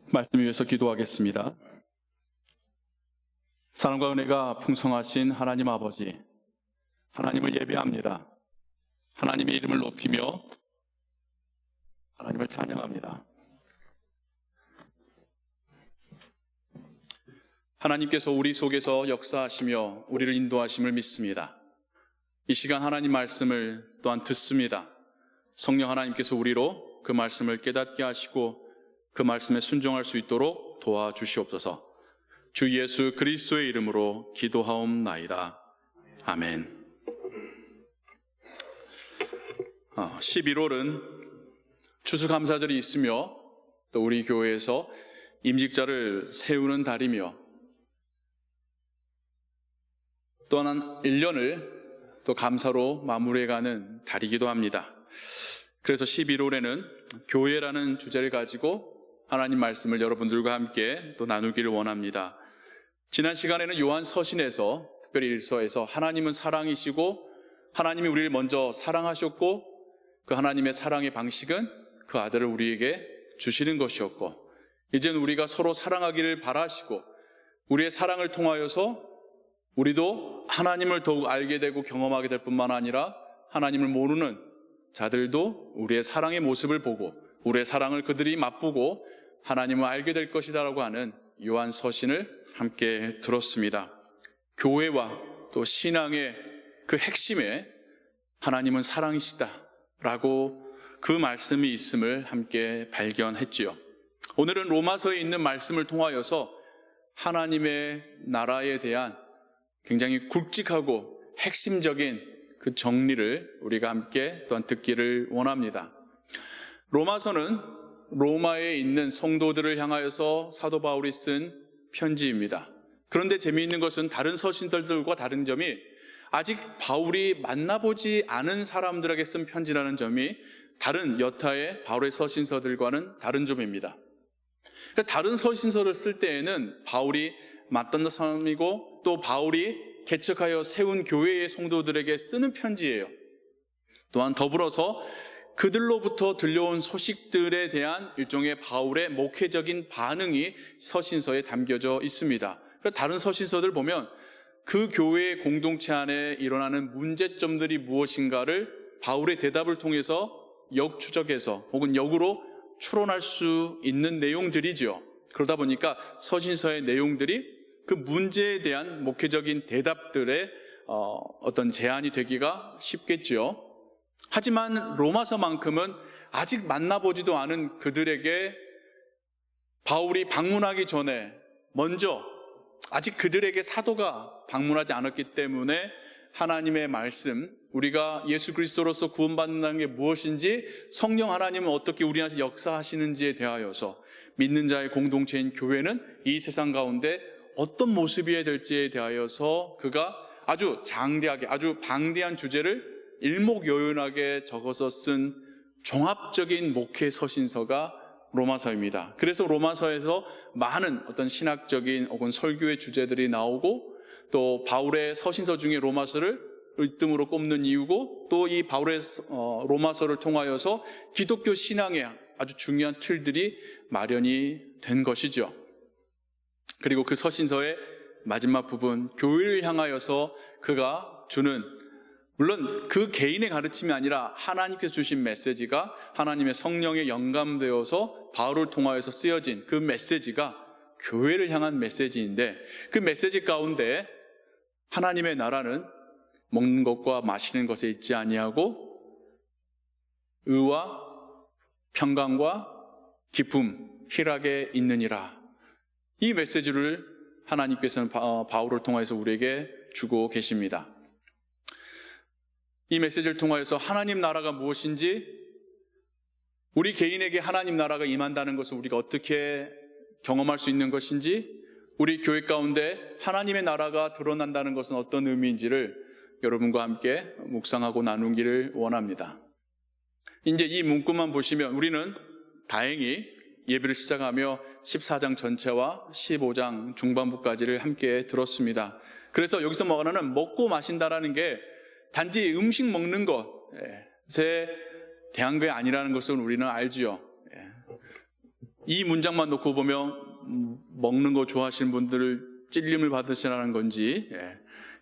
말씀 위해서 기도하겠습니다. 사랑과 은혜가 풍성하신 하나님 아버지, 하나님을 예배합니다. 하나님의 이름을 높이며 하나님을 찬양합니다. 하나님께서 우리 속에서 역사하시며 우리를 인도하심을 믿습니다. 이 시간 하나님 말씀을 또한 듣습니다. 성령 하나님께서 우리로 그 말씀을 깨닫게 하시고 그 말씀에 순종할 수 있도록 도와주시옵소서. 주 예수 그리스도의 이름으로 기도하옵나이다. 아멘. 11월은 추수감사절이 있으며 또 우리 교회에서 임직자를 세우는 달이며 또한 1년을 또 감사로 마무리해가는 달이기도 합니다. 그래서 11월에는 교회라는 주제를 가지고 하나님 말씀을 여러분들과 함께 또 나누기를 원합니다. 지난 시간에는 요한 서신에서 특별히 1서에서 하나님은 사랑이시고 하나님이 우리를 먼저 사랑하셨고 그 하나님의 사랑의 방식은 그 아들을 우리에게 주시는 것이었고 이제는 우리가 서로 사랑하기를 바라시고 우리의 사랑을 통하여서 우리도 하나님을 더욱 알게 되고 경험하게 될 뿐만 아니라 하나님을 모르는 자들도 우리의 사랑의 모습을 보고 우리의 사랑을 그들이 맛보고 하나님을 알게 될 것이다라고 하는 요한 서신을 함께 들었습니다. 교회와 또 신앙의 그 핵심에 하나님은 사랑이시다라고 그 말씀이 있음을 함께 발견했지요. 오늘은 로마서에 있는 말씀을 통하여서 하나님의 나라에 대한 굉장히 굵직하고 핵심적인 그 정리를 우리가 함께 또한 듣기를 원합니다. 로마서는 로마에 있는 성도들을 향하여서 사도 바울이 쓴 편지입니다. 그런데 재미있는 것은 다른 서신들과 다른 점이 아직 바울이 만나보지 않은 사람들에게 쓴 편지라는 점이 다른 여타의 바울의 서신서들과는 다른 점입니다. 다른 서신서를 쓸 때에는 바울이 만났던 사람이고 또 바울이 개척하여 세운 교회의 성도들에게 쓰는 편지예요. 또한 더불어서 그들로부터 들려온 소식들에 대한 일종의 바울의 목회적인 반응이 서신서에 담겨져 있습니다. 다른 서신서들 보면 그 교회의 공동체 안에 일어나는 문제점들이 무엇인가를 바울의 대답을 통해서 역추적해서 혹은 역으로 추론할 수 있는 내용들이죠. 그러다 보니까 서신서의 내용들이 그 문제에 대한 목회적인 대답들의 어떤 제안이 되기가 쉽겠지요. 하지만 로마서만큼은 아직 만나보지도 않은 그들에게 바울이 방문하기 전에 먼저 아직 그들에게 사도가 방문하지 않았기 때문에 하나님의 말씀, 우리가 예수 그리스도로서 구원받는다는 게 무엇인지 성령 하나님은 어떻게 우리한테 역사하시는지에 대하여서 믿는 자의 공동체인 교회는 이 세상 가운데 어떤 모습이어야 될지에 대하여서 그가 아주 장대하게 아주 방대한 주제를 일목요연하게 적어서 쓴 종합적인 목회 서신서가 로마서입니다. 그래서 로마서에서 많은 어떤 신학적인 혹은 설교의 주제들이 나오고 또 바울의 서신서 중에 로마서를 으뜸으로 꼽는 이유고 또 이 바울의 로마서를 통하여서 기독교 신앙의 아주 중요한 틀들이 마련이 된 것이죠. 그리고 그 서신서의 마지막 부분, 교회를 향하여서 그가 주는 물론 그 개인의 가르침이 아니라 하나님께서 주신 메시지가 하나님의 성령에 영감되어서 바울을 통하여서 쓰여진 그 메시지가 교회를 향한 메시지인데 그 메시지 가운데 하나님의 나라는 먹는 것과 마시는 것에 있지 아니하고 의와 평강과 기쁨, 희락에 있느니라. 이 메시지를 하나님께서는 바울을 통해서 우리에게 주고 계십니다. 이 메시지를 통하여서 하나님 나라가 무엇인지 우리 개인에게 하나님 나라가 임한다는 것을 우리가 어떻게 경험할 수 있는 것인지 우리 교회 가운데 하나님의 나라가 드러난다는 것은 어떤 의미인지를 여러분과 함께 묵상하고 나누기를 원합니다. 이제 이 문구만 보시면 우리는 다행히 예배를 시작하며 14장 전체와 15장 중반부까지를 함께 들었습니다. 그래서 여기서 말하는 먹고 마신다라는 게 단지 음식 먹는 것에 대한 게 아니라는 것을 우리는 알지요. 이 문장만 놓고 보면 먹는 거 좋아하시는 분들을 찔림을 받으시라는 건지,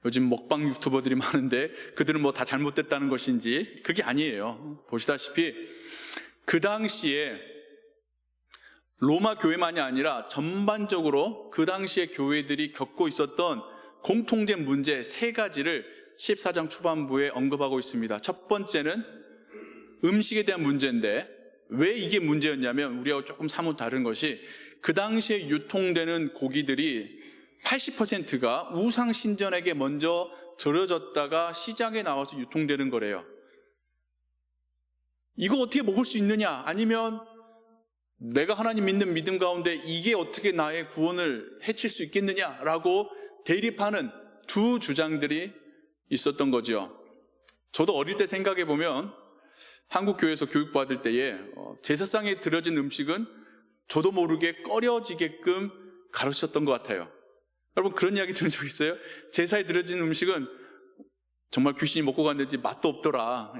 요즘 먹방 유튜버들이 많은데 그들은 뭐 다 잘못됐다는 것인지, 그게 아니에요. 보시다시피 그 당시에 로마 교회만이 아니라 전반적으로 그 당시에 교회들이 겪고 있었던 공통된 문제 3가지를 14장 초반부에 언급하고 있습니다. 첫 번째는 음식에 대한 문제인데, 왜 이게 문제였냐면 우리하고 조금 사뭇 다른 것이, 그 당시에 유통되는 고기들이 80%가 우상 신전에게 먼저 들여졌다가 시장에 나와서 유통되는 거래요. 이거 어떻게 먹을 수 있느냐, 아니면 내가 하나님 믿는 믿음 가운데 이게 어떻게 나의 구원을 해칠 수 있겠느냐라고 대립하는 두 주장들이 있었던 거죠. 저도 어릴 때 생각해 보면 한국 교회에서 교육받을 때에 제사상에 드려진 음식은 저도 모르게 꺼려지게끔 가르쳤던 것 같아요. 여러분, 그런 이야기 들은 적 있어요? 제사에 드려진 음식은 정말 귀신이 먹고 갔는지 맛도 없더라.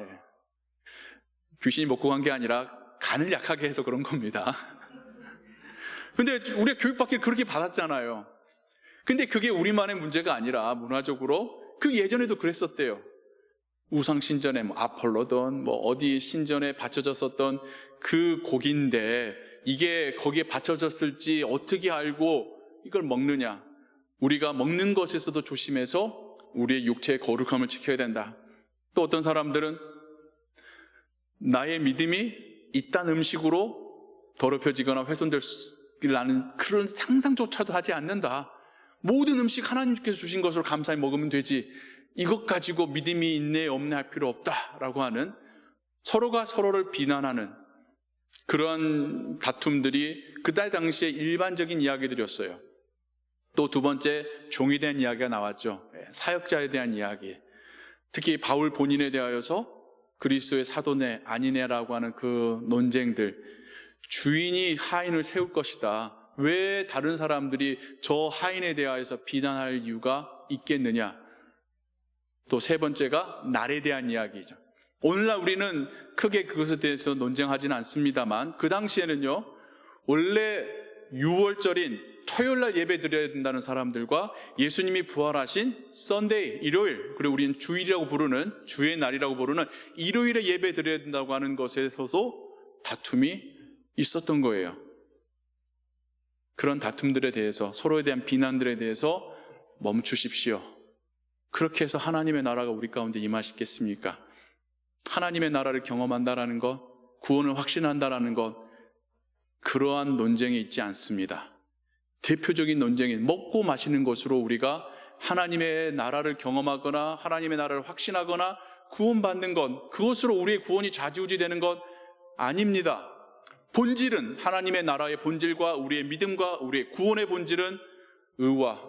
귀신이 먹고 간 게 아니라 간을 약하게 해서 그런 겁니다. 근데 우리가 교육받기를 그렇게 받았잖아요. 근데 그게 우리만의 문제가 아니라 문화적으로 그 예전에도 그랬었대요. 우상 신전에 아폴로든 어디 신전에 바쳐졌었던 그 고기인데, 이게 거기에 바쳐졌을지 어떻게 알고 이걸 먹느냐. 우리가 먹는 것에서도 조심해서 우리의 육체의 거룩함을 지켜야 된다. 또 어떤 사람들은 나의 믿음이 이딴 음식으로 더럽혀지거나 훼손되는 그런 상상조차도 하지 않는다. 모든 음식 하나님께서 주신 것으로 감사히 먹으면 되지, 이것 가지고 믿음이 있네 없네 할 필요 없다라고 하는, 서로가 서로를 비난하는 그러한 다툼들이 그때 당시에 일반적인 이야기들이었어요. 또 두 번째, 종에 대한 이야기가 나왔죠. 사역자에 대한 이야기. 특히 바울 본인에 대하여서 그리스도의 사도네 아니네라고 하는 그 논쟁들. 주인이 하인을 세울 것이다. 왜 다른 사람들이 저 하인에 대하여서 비난할 이유가 있겠느냐. 또 세 번째가 날에 대한 이야기죠. 오늘날 우리는 크게 그것에 대해서 논쟁하지는 않습니다만, 그 당시에는요, 원래 6월절인 토요일날 예배 드려야 된다는 사람들과 예수님이 부활하신 썬데이, 일요일, 그리고 우리는 주일이라고 부르는, 주의 날이라고 부르는 일요일에 예배 드려야 된다고 하는 것에 있어서 다툼이 있었던 거예요. 그런 다툼들에 대해서, 서로에 대한 비난들에 대해서 멈추십시오. 그렇게 해서 하나님의 나라가 우리 가운데 임하시겠습니까? 하나님의 나라를 경험한다라는 것, 구원을 확신한다라는 것, 그러한 논쟁이 있지 않습니다. 대표적인 논쟁인 먹고 마시는 것으로 우리가 하나님의 나라를 경험하거나 하나님의 나라를 확신하거나 구원받는 것, 그것으로 우리의 구원이 좌지우지되는 것 아닙니다. 본질은, 하나님의 나라의 본질과 우리의 믿음과 우리의 구원의 본질은 의와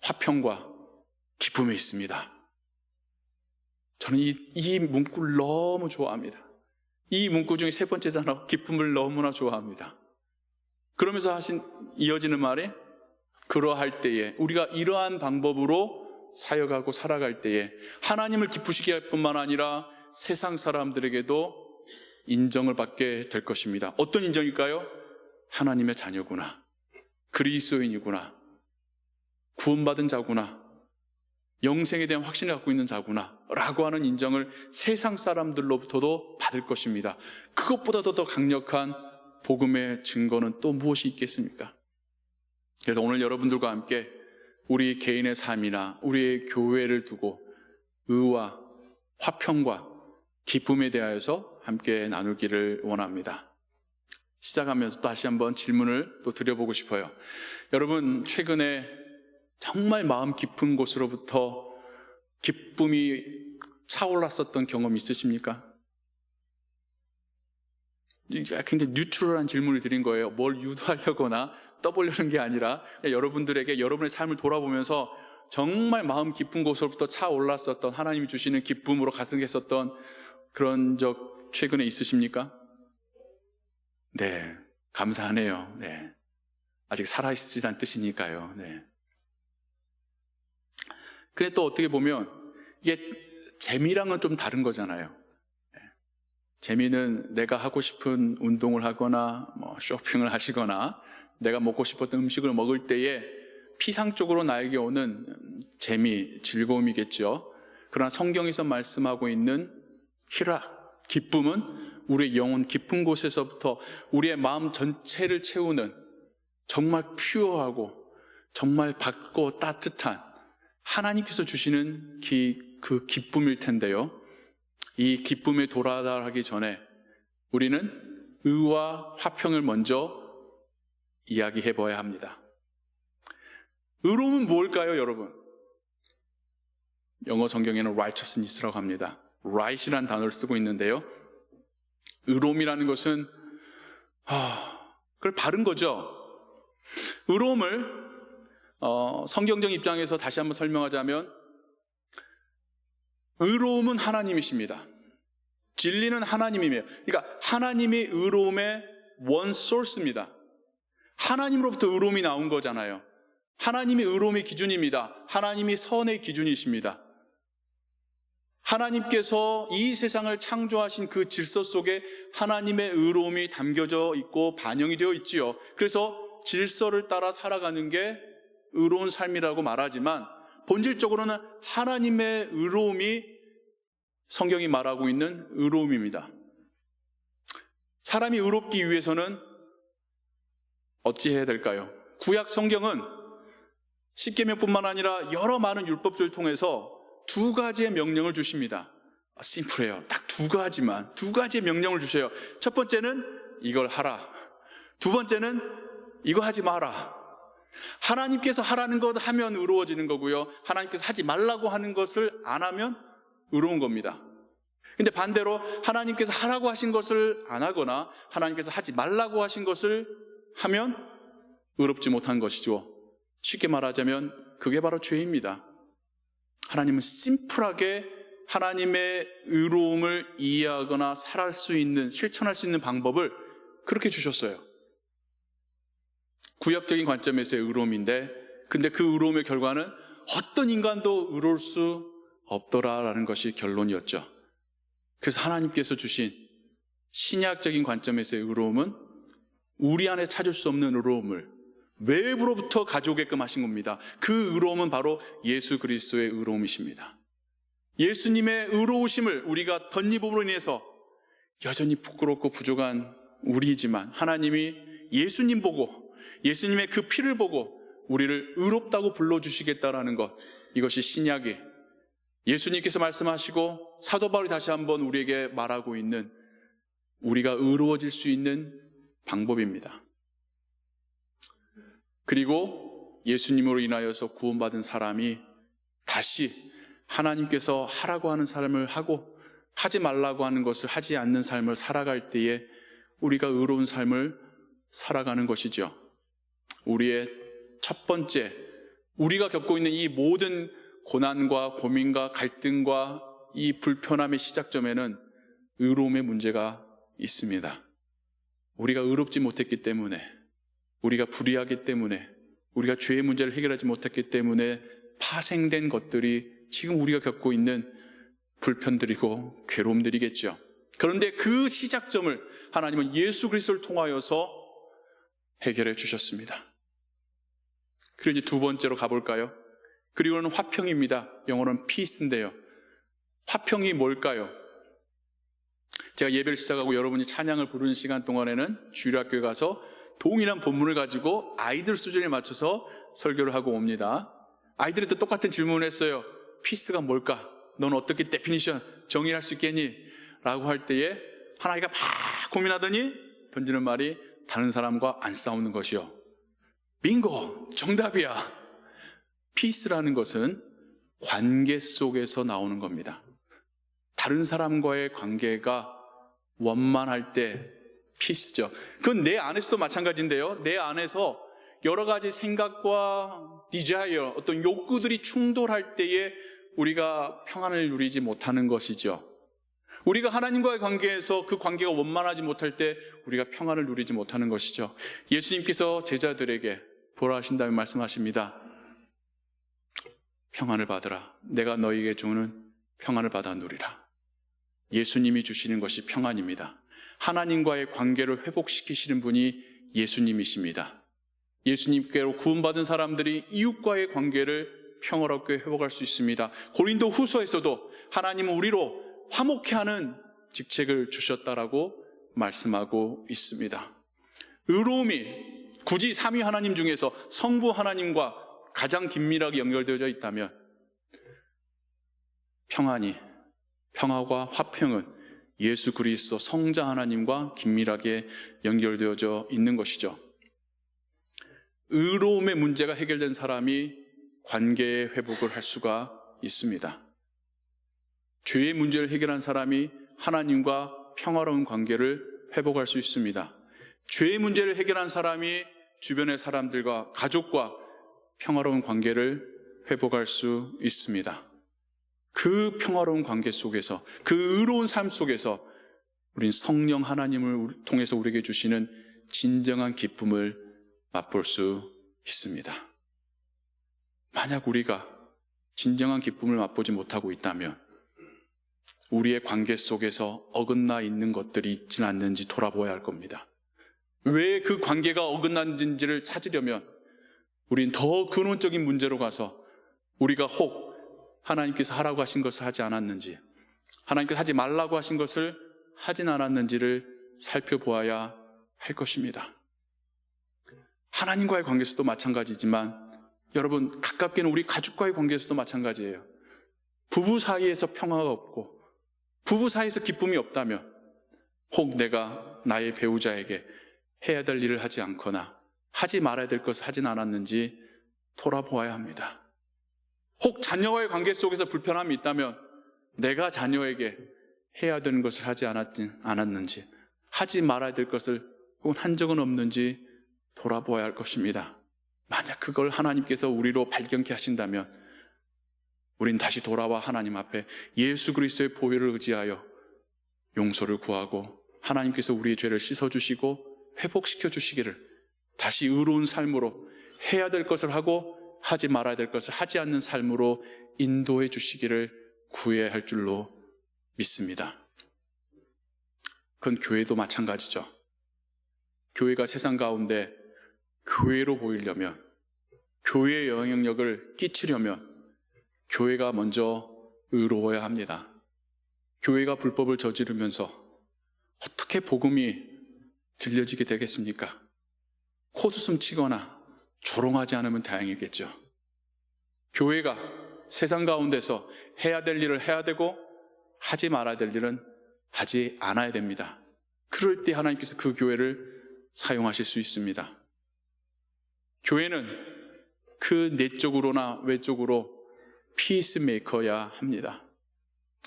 화평과 기쁨에 있습니다. 저는 이 문구를 너무 좋아합니다. 이 문구 중에 세 번째잖아요. 기쁨을 너무나 좋아합니다. 그러면서 이어지는 말이, 그러할 때에, 우리가 이러한 방법으로 사역하고 살아갈 때에 하나님을 기쁘시게 할 뿐만 아니라 세상 사람들에게도 인정을 받게 될 것입니다. 어떤 인정일까요? 하나님의 자녀구나, 그리스도인이구나, 구원받은 자구나, 영생에 대한 확신을 갖고 있는 자구나 라고 하는 인정을 세상 사람들로부터도 받을 것입니다. 그것보다도 더 강력한 복음의 증거는 또 무엇이 있겠습니까? 그래서 오늘 여러분들과 함께 우리 개인의 삶이나 우리의 교회를 두고 의와 화평과 기쁨에 대하여서 함께 나누기를 원합니다. 시작하면서 다시 한번 질문을 또 드려보고 싶어요. 여러분, 최근에 정말 마음 깊은 곳으로부터 기쁨이 차올랐었던 경험 있으십니까? 굉장히 뉴트럴한 질문을 드린 거예요. 뭘 유도하려거나 떠보려는 게 아니라 여러분들에게 여러분의 삶을 돌아보면서 정말 마음 깊은 곳으로부터 차올랐었던, 하나님이 주시는 기쁨으로 가득했었던 그런 적 최근에 있으십니까? 네, 감사하네요. 네, 아직 살아있으시다는 뜻이니까요. 네. 근데 또 어떻게 보면 이게 재미랑은 좀 다른 거잖아요. 재미는 내가 하고 싶은 운동을 하거나 쇼핑을 하시거나 내가 먹고 싶었던 음식을 먹을 때에 피상적으로 나에게 오는 재미, 즐거움이겠죠. 그러나 성경에서 말씀하고 있는 희락, 기쁨은 우리의 영혼 깊은 곳에서부터 우리의 마음 전체를 채우는 정말 퓨어하고 정말 밝고 따뜻한 하나님께서 주시는 그 기쁨일 텐데요. 이 기쁨에 도달하기 전에 우리는 의와 화평을 먼저 이야기해 봐야 합니다. 의로움은 무엇일까요, 여러분? 영어 성경에는 righteousness라고 합니다. right이라는 단어를 쓰고 있는데요. 의로움이라는 것은 그걸 바른 거죠. 의로움을 성경적 입장에서 다시 한번 설명하자면 의로움은 하나님이십니다. 진리는 하나님이에요. 그러니까 하나님의 의로움의 원 소스입니다. 하나님으로부터 의로움이 나온 거잖아요. 하나님이 의로움의 기준입니다. 하나님이 선의 기준이십니다. 하나님께서 이 세상을 창조하신 그 질서 속에 하나님의 의로움이 담겨져 있고 반영이 되어 있지요. 그래서 질서를 따라 살아가는 게 의로운 삶이라고 말하지만 본질적으로는 하나님의 의로움이 성경이 말하고 있는 의로움입니다. 사람이 의롭기 위해서는 어찌해야 될까요? 구약 성경은 십계명뿐만 아니라 여러 많은 율법들을 통해서 두 가지의 명령을 주십니다. 심플해요. 딱 두 가지의 명령을 주셔요. 첫 번째는 이걸 하라. 두 번째는 이거 하지 마라. 하나님께서 하라는 것 하면 의로워지는 거고요. 하나님께서 하지 말라고 하는 것을 안 하면 의로운 겁니다. 근데 반대로 하나님께서 하라고 하신 것을 안 하거나 하나님께서 하지 말라고 하신 것을 하면 의롭지 못한 것이죠. 쉽게 말하자면 그게 바로 죄입니다. 하나님은 심플하게 하나님의 의로움을 이해하거나 살아갈 수 있는, 실천할 수 있는 방법을 그렇게 주셨어요. 구약적인 관점에서의 의로움인데, 근데 그 의로움의 결과는 어떤 인간도 의로울 수 없더라라는 것이 결론이었죠. 그래서 하나님께서 주신 신약적인 관점에서의 의로움은 우리 안에 찾을 수 없는 의로움을 외부로부터 가져오게끔 하신 겁니다. 그 의로움은 바로 예수 그리스도의 의로움이십니다. 예수님의 의로우심을 우리가 덧입음으로 인해서 여전히 부끄럽고 부족한 우리이지만 하나님이 예수님 보고 예수님의 그 피를 보고 우리를 의롭다고 불러주시겠다라는 것, 이것이 신약이 예수님께서 말씀하시고 사도 바울이 다시 한번 우리에게 말하고 있는 우리가 의로워질 수 있는 방법입니다. 그리고 예수님으로 인하여서 구원받은 사람이 다시 하나님께서 하라고 하는 삶을 하고 하지 말라고 하는 것을 하지 않는 삶을 살아갈 때에 우리가 의로운 삶을 살아가는 것이죠. 우리의 첫 번째, 우리가 겪고 있는 이 모든 고난과 고민과 갈등과 이 불편함의 시작점에는 의로움의 문제가 있습니다. 우리가 의롭지 못했기 때문에, 우리가 불의하기 때문에, 우리가 죄의 문제를 해결하지 못했기 때문에 파생된 것들이 지금 우리가 겪고 있는 불편들이고 괴로움들이겠죠. 그런데 그 시작점을 하나님은 예수 그리스도를 통하여서 해결해 주셨습니다. 그리고 이제 두 번째로 가볼까요? 그리고는 화평입니다. 영어로는 peace인데요. 화평이 뭘까요? 제가 예배를 시작하고 여러분이 찬양을 부르는 시간 동안에는 주일학교에 가서 동일한 본문을 가지고 아이들 수준에 맞춰서 설교를 하고 옵니다. 아이들이 또 똑같은 질문을 했어요. 피스가 뭘까? 넌 어떻게 데피니션 정의를 할 수 있겠니? 라고 할 때에 한 아이가 막 고민하더니 던지는 말이 다른 사람과 안 싸우는 것이요. 빙고! 정답이야. 피스라는 것은 관계 속에서 나오는 겁니다. 다른 사람과의 관계가 원만할 때 피스죠. 그건 내 안에서도 마찬가지인데요. 내 안에서 여러 가지 생각과 desire, 어떤 욕구들이 충돌할 때에 우리가 평안을 누리지 못하는 것이죠. 우리가 하나님과의 관계에서 그 관계가 원만하지 못할 때 우리가 평안을 누리지 못하는 것이죠. 예수님께서 제자들에게 보라 하신 다음에 말씀하십니다. 평안을 받으라. 내가 너희에게 주는 평안을 받아 누리라. 예수님이 주시는 것이 평안입니다. 하나님과의 관계를 회복시키시는 분이 예수님이십니다. 예수님께로 구원받은 사람들이 이웃과의 관계를 평화롭게 회복할 수 있습니다. 고린도 후서에서도 하나님은 우리로 화목케 하는 직책을 주셨다라고 말씀하고 있습니다. 의로움이 굳이 삼위 하나님 중에서 성부 하나님과 가장 긴밀하게 연결되어져 있다면 평화와 화평은 예수 그리스도 성자 하나님과 긴밀하게 연결되어져 있는 것이죠. 의로움의 문제가 해결된 사람이 관계의 회복을 할 수가 있습니다. 죄의 문제를 해결한 사람이 하나님과 평화로운 관계를 회복할 수 있습니다. 죄의 문제를 해결한 사람이 주변의 사람들과 가족과 평화로운 관계를 회복할 수 있습니다. 그 평화로운 관계 속에서, 그 의로운 삶 속에서 우린 성령 하나님을 통해서 우리에게 주시는 진정한 기쁨을 맛볼 수 있습니다. 만약 우리가 진정한 기쁨을 맛보지 못하고 있다면 우리의 관계 속에서 어긋나 있는 것들이 있지는 않는지 돌아보아야 할 겁니다. 왜 그 관계가 어긋난지를 찾으려면 우린 더 근원적인 문제로 가서 우리가 혹 하나님께서 하라고 하신 것을 하지 않았는지, 하나님께서 하지 말라고 하신 것을 하진 않았는지를 살펴보아야 할 것입니다. 하나님과의 관계에서도 마찬가지지만 여러분, 가깝게는 우리 가족과의 관계에서도 마찬가지예요. 부부 사이에서 평화가 없고 부부 사이에서 기쁨이 없다면 혹 내가 나의 배우자에게 해야 될 일을 하지 않거나 하지 말아야 될 것을 하진 않았는지 돌아보아야 합니다. 혹 자녀와의 관계 속에서 불편함이 있다면 내가 자녀에게 해야 되는 것을 하지 않았는지, 하지 말아야 될 것을 혹은 한 적은 없는지 돌아보아야 할 것입니다. 만약 그걸 하나님께서 우리로 발견케 하신다면 우린 다시 돌아와 하나님 앞에 예수 그리스도의 보혈을 의지하여 용서를 구하고 하나님께서 우리의 죄를 씻어주시고 회복시켜 주시기를, 다시 의로운 삶으로 해야 될 것을 하고 하지 말아야 될 것을 하지 않는 삶으로 인도해 주시기를 구해야 할 줄로 믿습니다. 그건 교회도 마찬가지죠. 교회가 세상 가운데 교회로 보이려면, 교회의 영향력을 끼치려면 교회가 먼저 의로워야 합니다. 교회가 불법을 저지르면서 어떻게 복음이 들려지게 되겠습니까? 코웃음 치거나 조롱하지 않으면 다행이겠죠. 교회가 세상 가운데서 해야 될 일을 해야 되고 하지 말아야 될 일은 하지 않아야 됩니다. 그럴 때 하나님께서 그 교회를 사용하실 수 있습니다. 교회는 그 내적으로나 외적으로 피스메이커야 합니다.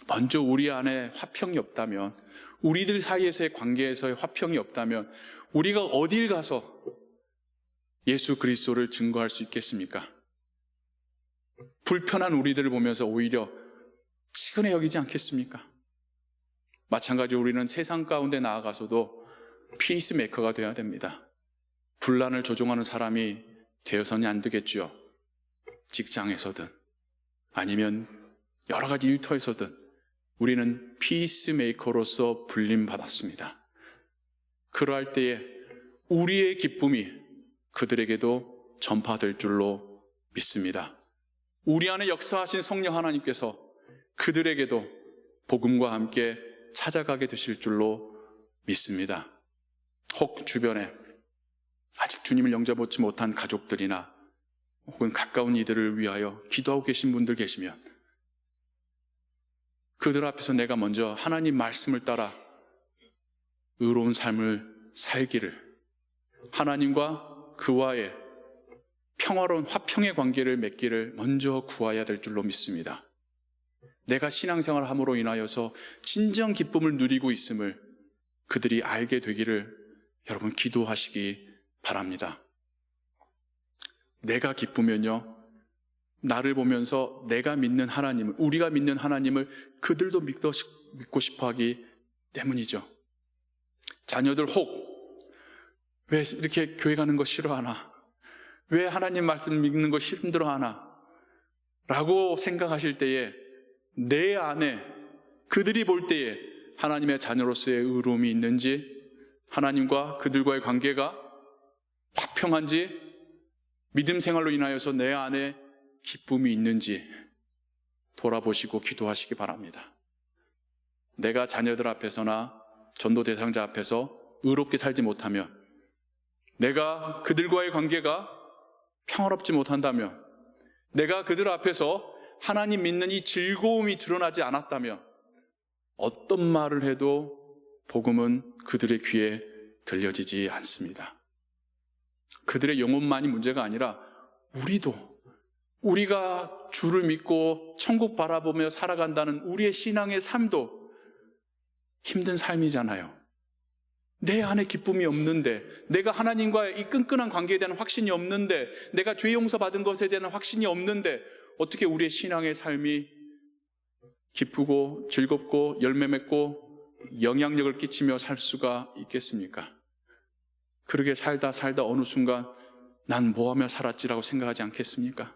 먼저 우리 안에 화평이 없다면, 우리들 사이에서의 관계에서의 화평이 없다면 우리가 어딜 가서 예수 그리스도를 증거할 수 있겠습니까? 불편한 우리들을 보면서 오히려 치근해 여기지 않겠습니까? 마찬가지로 우리는 세상 가운데 나아가서도 피스메이커가 되어야 됩니다. 분란을 조종하는 사람이 되어서는 안 되겠죠. 직장에서든 아니면 여러 가지 일터에서든 우리는 피스메이커로서 불림받았습니다. 그러할 때에 우리의 기쁨이 그들에게도 전파될 줄로 믿습니다. 우리 안에 역사하신 성령 하나님께서 그들에게도 복음과 함께 찾아가게 되실 줄로 믿습니다. 혹 주변에 아직 주님을 영접하지 못한 가족들이나 혹은 가까운 이들을 위하여 기도하고 계신 분들 계시면 그들 앞에서 내가 먼저 하나님 말씀을 따라 의로운 삶을 살기를, 하나님과 그와의 평화로운 화평의 관계를 맺기를 먼저 구해야 될 줄로 믿습니다. 내가 신앙생활을 함으로 인하여서 진정 기쁨을 누리고 있음을 그들이 알게 되기를 여러분 기도하시기 바랍니다. 내가 기쁘면요, 나를 보면서 내가 믿는 하나님을, 우리가 믿는 하나님을 그들도 믿고 싶어 하기 때문이죠. 자녀들 혹 왜 이렇게 교회 가는 거 싫어하나? 왜 하나님 말씀 믿는 거 힘들어하나? 라고 생각하실 때에 내 안에, 그들이 볼 때에 하나님의 자녀로서의 의로움이 있는지, 하나님과 그들과의 관계가 화평한지, 믿음 생활로 인하여서 내 안에 기쁨이 있는지 돌아보시고 기도하시기 바랍니다. 내가 자녀들 앞에서나 전도 대상자 앞에서 의롭게 살지 못하면, 내가 그들과의 관계가 평화롭지 못한다면, 내가 그들 앞에서 하나님 믿는 이 즐거움이 드러나지 않았다면, 어떤 말을 해도 복음은 그들의 귀에 들려지지 않습니다. 그들의 영혼만이 문제가 아니라 우리가 주를 믿고 천국 바라보며 살아간다는 우리의 신앙의 삶도 힘든 삶이잖아요. 내 안에 기쁨이 없는데, 내가 하나님과의 이 끈끈한 관계에 대한 확신이 없는데, 내가 죄 용서받은 것에 대한 확신이 없는데, 어떻게 우리의 신앙의 삶이 기쁘고 즐겁고 열매 맺고 영향력을 끼치며 살 수가 있겠습니까? 그렇게 살다 어느 순간 난 뭐하며 살았지라고 생각하지 않겠습니까?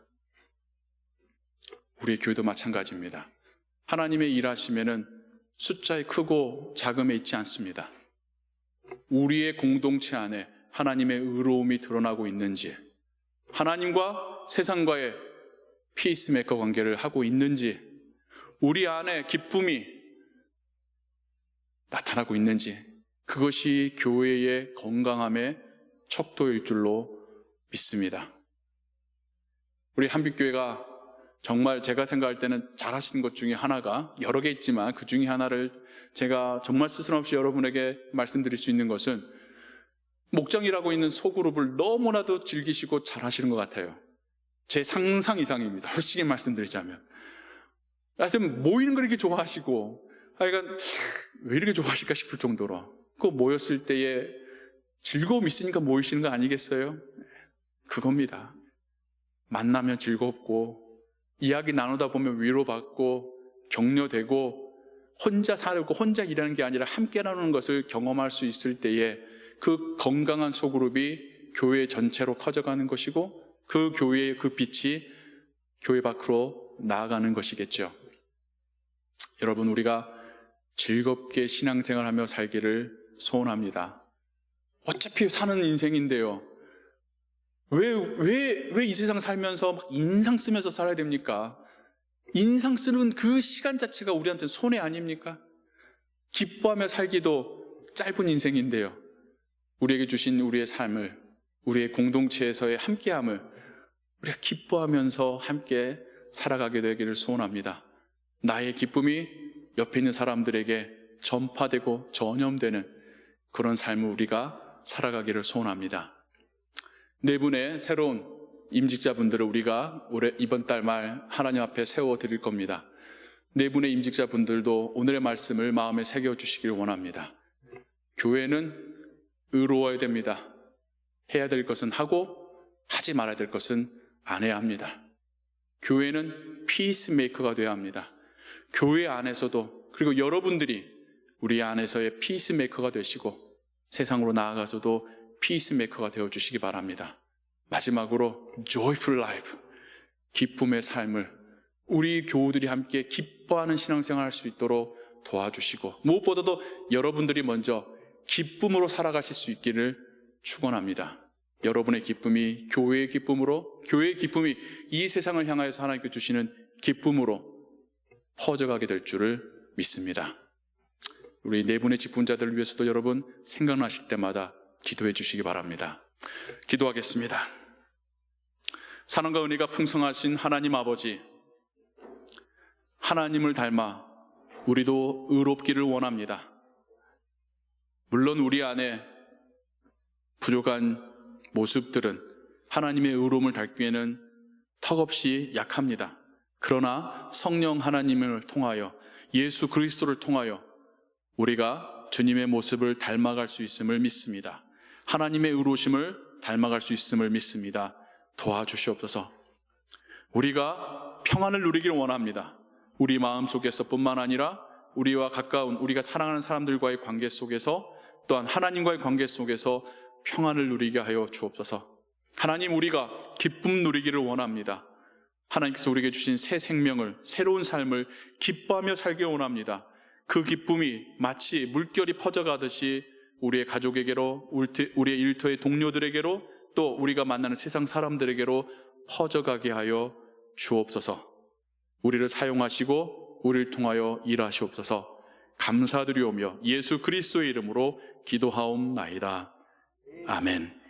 우리의 교회도 마찬가지입니다. 하나님의 일하심에는 숫자의 크고 작음에 있지 않습니다. 우리의 공동체 안에 하나님의 의로움이 드러나고 있는지, 하나님과 세상과의 피스메이커 관계를 하고 있는지, 우리 안에 기쁨이 나타나고 있는지, 그것이 교회의 건강함의 척도일 줄로 믿습니다. 우리 한빛교회가 정말 제가 생각할 때는 잘하시는 것 중에 하나가, 여러 개 있지만 그 중에 하나를 제가 정말 스스럼없이 여러분에게 말씀드릴 수 있는 것은, 목장이라고 있는 소그룹을 너무나도 즐기시고 잘하시는 것 같아요. 제 상상 이상입니다. 솔직히 말씀드리자면. 하여튼 모이는 걸 이렇게 좋아하시고, 하여간 왜 이렇게 좋아하실까 싶을 정도로, 그 모였을 때에 즐거움이 있으니까 모이시는 거 아니겠어요? 그겁니다. 만나면 즐겁고, 이야기 나누다 보면 위로받고 격려되고, 혼자 살고 혼자 일하는 게 아니라 함께 나누는 것을 경험할 수 있을 때에 그 건강한 소그룹이 교회 전체로 커져가는 것이고, 그 교회의 그 빛이 교회 밖으로 나아가는 것이겠죠. 여러분, 우리가 즐겁게 신앙생활하며 살기를 소원합니다. 어차피 사는 인생인데요, 왜 이 세상 살면서 막 인상 쓰면서 살아야 됩니까? 인상 쓰는 그 시간 자체가 우리한테 손해 아닙니까? 기뻐하며 살기도 짧은 인생인데요, 우리에게 주신 우리의 삶을, 우리의 공동체에서의 함께함을 우리가 기뻐하면서 함께 살아가게 되기를 소원합니다. 나의 기쁨이 옆에 있는 사람들에게 전파되고 전염되는 그런 삶을 우리가 살아가기를 소원합니다. 네 분의 새로운 임직자분들을 우리가 이번 달 말 하나님 앞에 세워드릴 겁니다. 네 분의 임직자분들도 오늘의 말씀을 마음에 새겨주시길 원합니다. 교회는 의로워야 됩니다. 해야 될 것은 하고, 하지 말아야 될 것은 안 해야 합니다. 교회는 피스메이커가 되어야 합니다. 교회 안에서도, 그리고 여러분들이 우리 안에서의 피스메이커가 되시고, 세상으로 나아가서도 피스메이커가 되어주시기 바랍니다. 마지막으로 joyful life, 기쁨의 삶을 우리 교우들이 함께 기뻐하는 신앙생활 할 수 있도록 도와주시고, 무엇보다도 여러분들이 먼저 기쁨으로 살아가실 수 있기를 축원합니다. 여러분의 기쁨이 교회의 기쁨으로, 교회의 기쁨이 이 세상을 향하여서 하나님께 주시는 기쁨으로 퍼져가게 될 줄을 믿습니다. 우리 네 분의 직분자들을 위해서도 여러분 생각나실 때마다 기도해 주시기 바랍니다. 기도하겠습니다. 사랑과 은혜가 풍성하신 하나님 아버지, 하나님을 닮아 우리도 의롭기를 원합니다. 물론 우리 안에 부족한 모습들은 하나님의 의로움을 닮기에는 턱없이 약합니다. 그러나 성령 하나님을 통하여, 예수 그리스도를 통하여 우리가 주님의 모습을 닮아갈 수 있음을 믿습니다. 하나님의 의로우심을 닮아갈 수 있음을 믿습니다. 도와주시옵소서. 우리가 평안을 누리기를 원합니다. 우리 마음속에서 뿐만 아니라 우리와 가까운, 우리가 사랑하는 사람들과의 관계 속에서, 또한 하나님과의 관계 속에서 평안을 누리게 하여 주옵소서. 하나님, 우리가 기쁨 누리기를 원합니다. 하나님께서 우리에게 주신 새 생명을, 새로운 삶을 기뻐하며 살기 원합니다. 그 기쁨이 마치 물결이 퍼져가듯이 우리의 가족에게로, 우리의 일터의 동료들에게로, 또 우리가 만나는 세상 사람들에게로 퍼져가게 하여 주옵소서. 우리를 사용하시고 우리를 통하여 일하시옵소서. 감사드리오며 예수 그리스도의 이름으로 기도하옵나이다. 아멘.